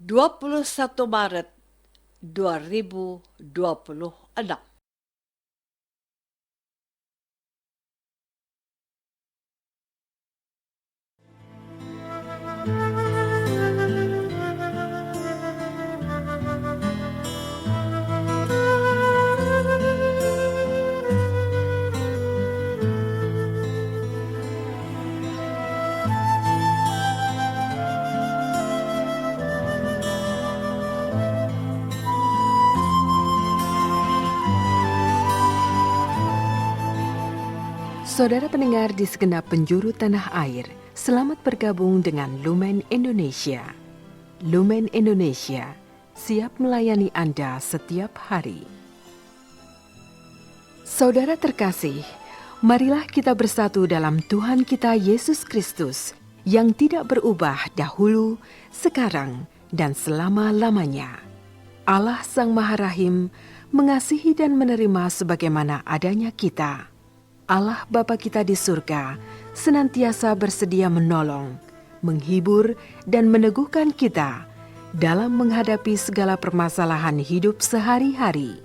21 Maret 2026. Saudara pendengar di segenap penjuru tanah air, selamat bergabung dengan Lumen Indonesia. Lumen Indonesia, siap melayani Anda setiap hari. Saudara terkasih, marilah kita bersatu dalam Tuhan kita Yesus Kristus yang tidak berubah dahulu, sekarang, dan selama-lamanya. Allah Sang Maha Rahim mengasihi dan menerima sebagaimana adanya kita. Allah Bapa kita di surga senantiasa bersedia menolong, menghibur, dan meneguhkan kita dalam menghadapi segala permasalahan hidup sehari-hari.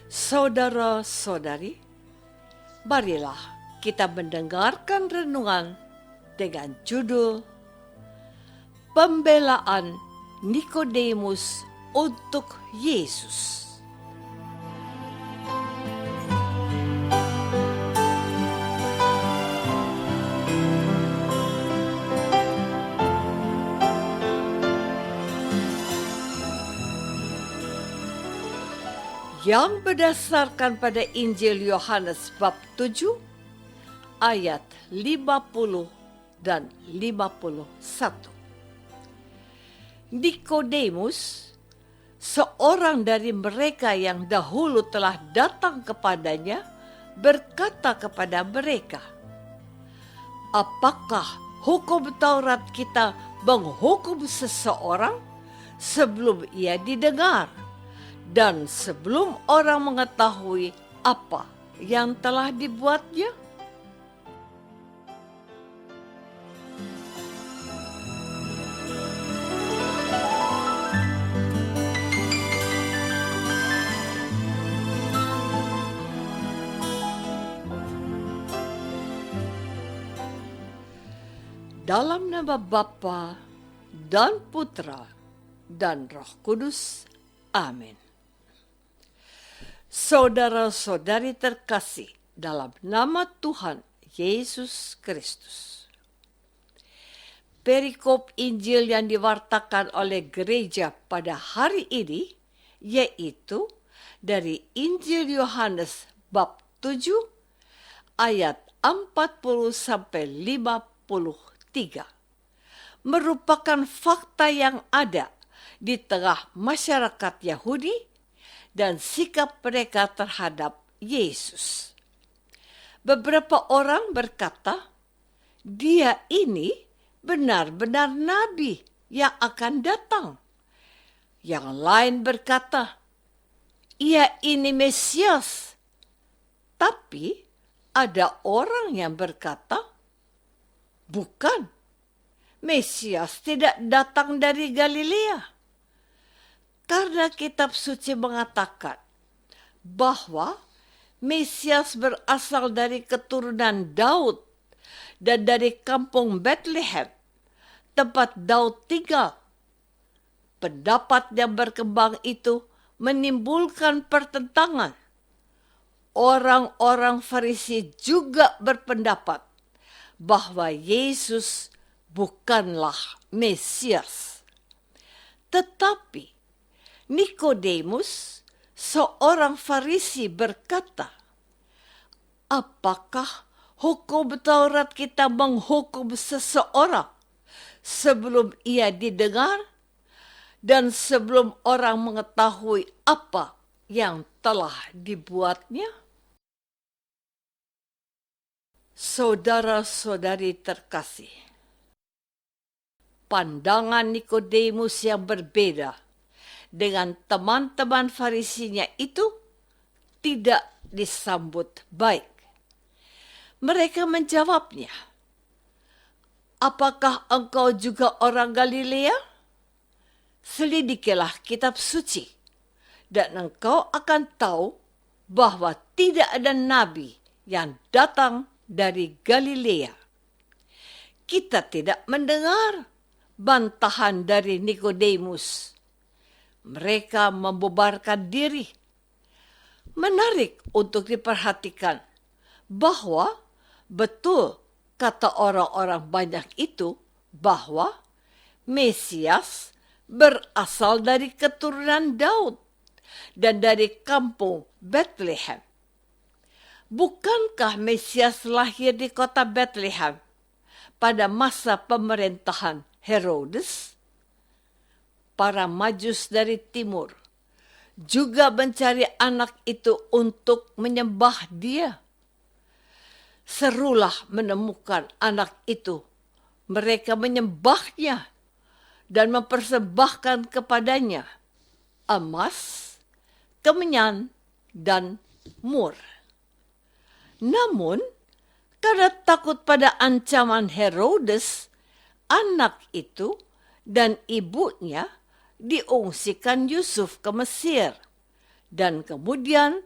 Saudara-saudari, marilah kita mendengarkan renungan dengan judul Pembelaan Nikodemus untuk Yesus. Yang berdasarkan pada Injil Yohanes bab 7 ayat 50 dan 51. Nikodemus, seorang dari mereka yang dahulu telah datang kepadanya, berkata kepada mereka, "Apakah hukum Taurat kita menghukum seseorang sebelum ia didengar dan sebelum orang mengetahui apa yang telah dibuatnya?" Dalam nama Bapa dan Putra dan Roh Kudus. Amin. Saudara-saudari terkasih dalam nama Tuhan Yesus Kristus. Perikop Injil yang diwartakan oleh gereja pada hari ini yaitu dari Injil Yohanes bab 7 ayat 40 sampai 53. Merupakan fakta yang ada di tengah masyarakat Yahudi dan sikap mereka terhadap Yesus. Beberapa orang berkata, "Dia ini benar-benar nabi yang akan datang." Yang lain berkata, "Ia ini Mesias." Tapi ada orang yang berkata, "Bukan, Mesias tidak datang dari Galilea." Karena kitab suci mengatakan bahwa Mesias berasal dari keturunan Daud dan dari kampung Bethlehem, tempat Daud tinggal. Pendapat yang berkembang itu menimbulkan pertentangan. Orang-orang Farisi juga berpendapat bahwa Yesus bukanlah Mesias. Tetapi Nikodemus, seorang Farisi, berkata, "Apakah hukum Taurat kita menghukum seseorang sebelum ia didengar dan sebelum orang mengetahui apa yang telah dibuatnya?" Saudara-saudari terkasih, pandangan Nikodemus yang berbeda dengan teman-teman Farisinya itu tidak disambut baik. Mereka menjawabnya, "Apakah engkau juga orang Galilea? Selidikilah kitab suci, dan engkau akan tahu bahwa tidak ada nabi yang datang dari Galilea." Kita tidak mendengar bantahan dari Nikodemus. Mereka membubarkan diri. Menarik untuk diperhatikan bahwa betul kata orang-orang banyak itu bahwa Mesias berasal dari keturunan Daud dan dari kampung Bethlehem. Bukankah Mesias lahir di kota Bethlehem pada masa pemerintahan Herodes? Para Majus dari timur juga mencari anak itu untuk menyembah dia. Serulah menemukan anak itu. Mereka menyembahnya dan mempersembahkan kepadanya emas, kemenyan, dan mur. Namun, karena takut pada ancaman Herodes, anak itu dan ibunya diungsikan Yusuf ke Mesir dan kemudian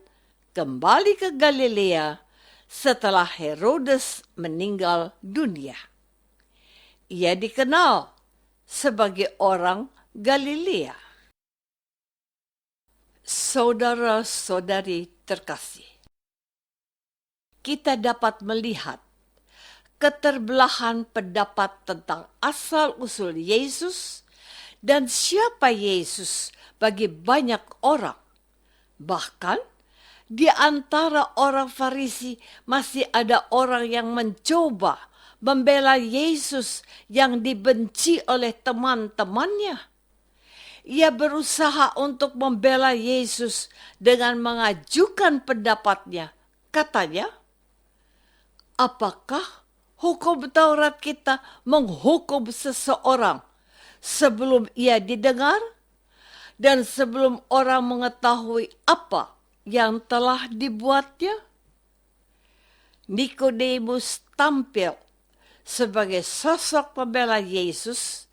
kembali ke Galilea setelah Herodes meninggal dunia. Ia dikenal sebagai orang Galilea. Saudara-saudari terkasih, kita dapat melihat keterbelahan pendapat tentang asal-usul Yesus dan siapa Yesus bagi banyak orang. Bahkan di antara orang Farisi masih ada orang yang mencoba membela Yesus yang dibenci oleh teman-temannya. Ia berusaha untuk membela Yesus dengan mengajukan pendapatnya. Katanya, "Apakah hukum Taurat kita menghukum seseorang sebelum ia didengar dan sebelum orang mengetahui apa yang telah dibuatnya?" Nikodemus tampil sebagai sosok pembela Yesus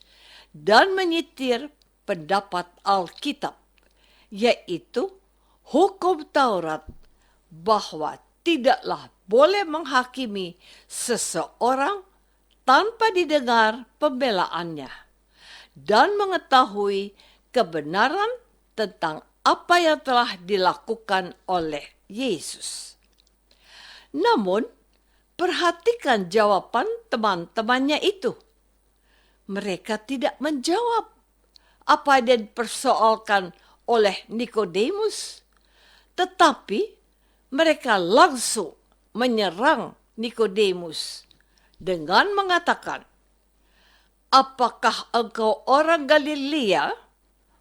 dan menyitir pendapat Alkitab, yaitu hukum Taurat bahwa tidaklah boleh menghakimi seseorang tanpa didengar pembelaannya dan mengetahui kebenaran tentang apa yang telah dilakukan oleh Yesus. Namun, perhatikan jawaban teman-temannya itu. Mereka tidak menjawab apa yang dipersoalkan oleh Nikodemus, tetapi mereka langsung menyerang Nikodemus dengan mengatakan, "Apakah engkau orang Galilea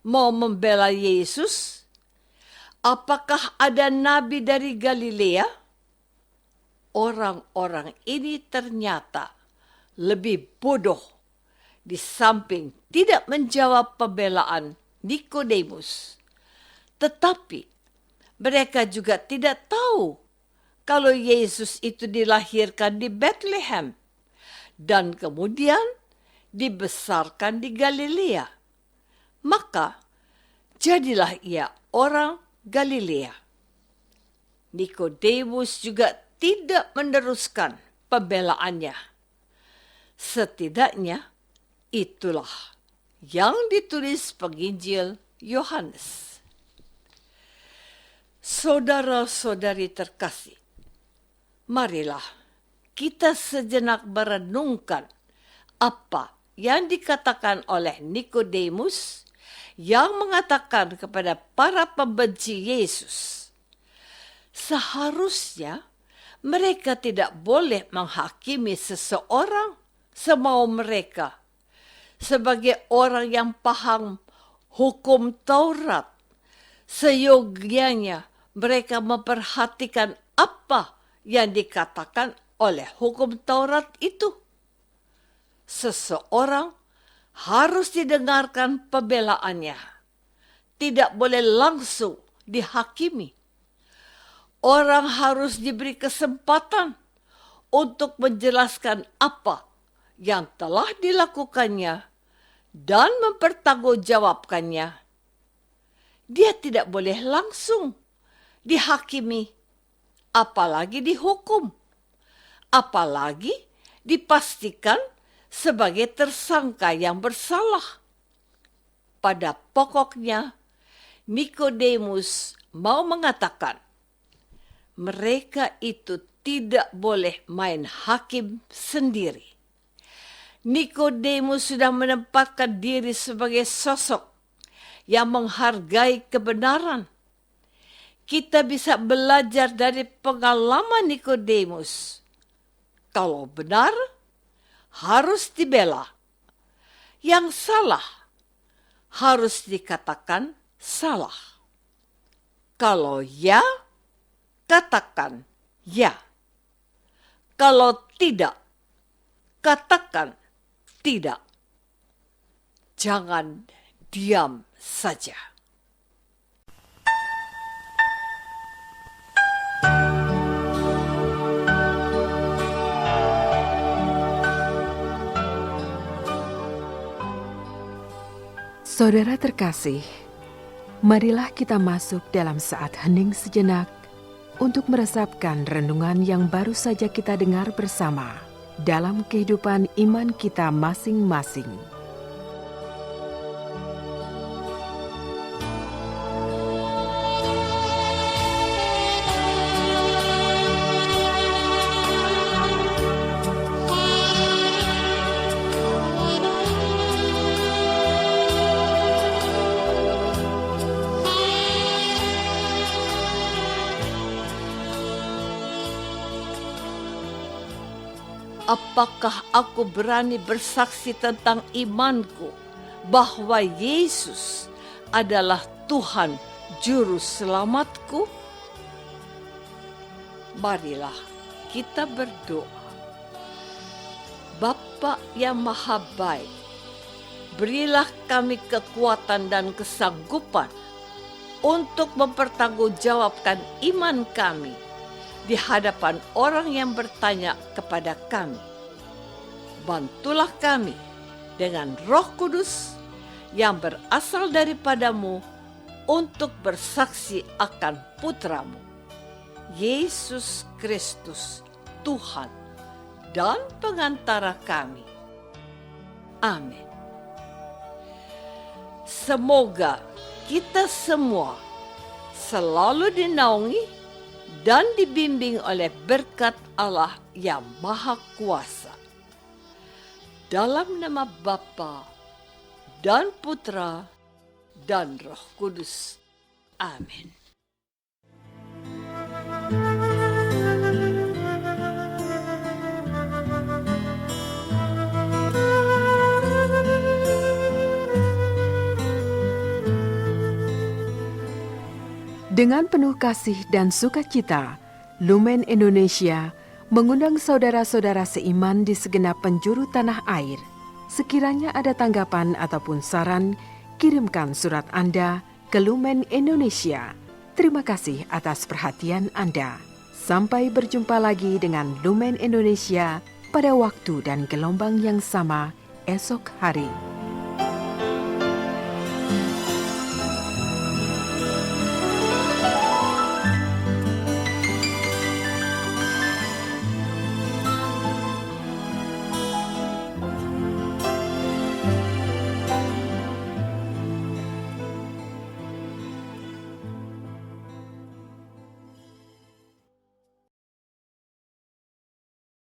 mau membela Yesus? Apakah ada nabi dari Galilea?" Orang-orang ini ternyata lebih bodoh di samping tidak menjawab pembelaan Nikodemus. Tetapi mereka juga tidak tahu kalau Yesus itu dilahirkan di Bethlehem dan kemudian dibesarkan di Galilea. Maka jadilah ia orang Galilea. Nikodemus juga tidak meneruskan pembelaannya. Setidaknya itulah yang ditulis penginjil Yohanes. Saudara-saudari terkasih, marilah kita sejenak merenungkan apa yang dikatakan oleh Nikodemus yang mengatakan kepada para pembenci Yesus. Seharusnya mereka tidak boleh menghakimi seseorang semau mereka sebagai orang yang paham hukum Taurat. Seyogianya mereka memperhatikan apa yang dikatakan oleh hukum Taurat itu. Seseorang harus didengarkan pembelaannya, tidak boleh langsung dihakimi. Orang harus diberi kesempatan untuk menjelaskan apa yang telah dilakukannya dan mempertanggungjawabkannya. Dia tidak boleh langsung dihakimi, apalagi dihukum, apalagi dipastikan sebagai tersangka yang bersalah. Pada pokoknya, Nikodemus mau mengatakan, mereka itu tidak boleh main hakim sendiri. Nikodemus sudah menempatkan diri sebagai sosok yang menghargai kebenaran. Kita bisa belajar dari pengalaman Nikodemus. Kalau benar, harus dibela. Yang salah, harus dikatakan salah. Kalau ya, katakan ya. Kalau tidak, katakan tidak. Jangan diam saja. Saudara terkasih, marilah kita masuk dalam saat hening sejenak untuk meresapkan renungan yang baru saja kita dengar bersama dalam kehidupan iman kita masing-masing. Apakah aku berani bersaksi tentang imanku bahwa Yesus adalah Tuhan Juru Selamatku? Marilah kita berdoa. Bapa yang Maha Baik, berilah kami kekuatan dan kesanggupan untuk mempertanggungjawabkan iman kami di hadapan orang yang bertanya kepada kami. Bantulah kami dengan Roh Kudus yang berasal daripadamu untuk bersaksi akan Putramu, Yesus Kristus, Tuhan dan pengantara kami. Amin. Semoga kita semua selalu dinaungi dan dibimbing oleh berkat Allah yang Maha Kuasa. Dalam nama Bapa dan Putra dan Roh Kudus. Amin. Dengan penuh kasih dan sukacita, Lumen Indonesia mengundang saudara-saudara seiman di segenap penjuru tanah air. Sekiranya ada tanggapan ataupun saran, kirimkan surat Anda ke Lumen Indonesia. Terima kasih atas perhatian Anda. Sampai berjumpa lagi dengan Lumen Indonesia pada waktu dan gelombang yang sama esok hari.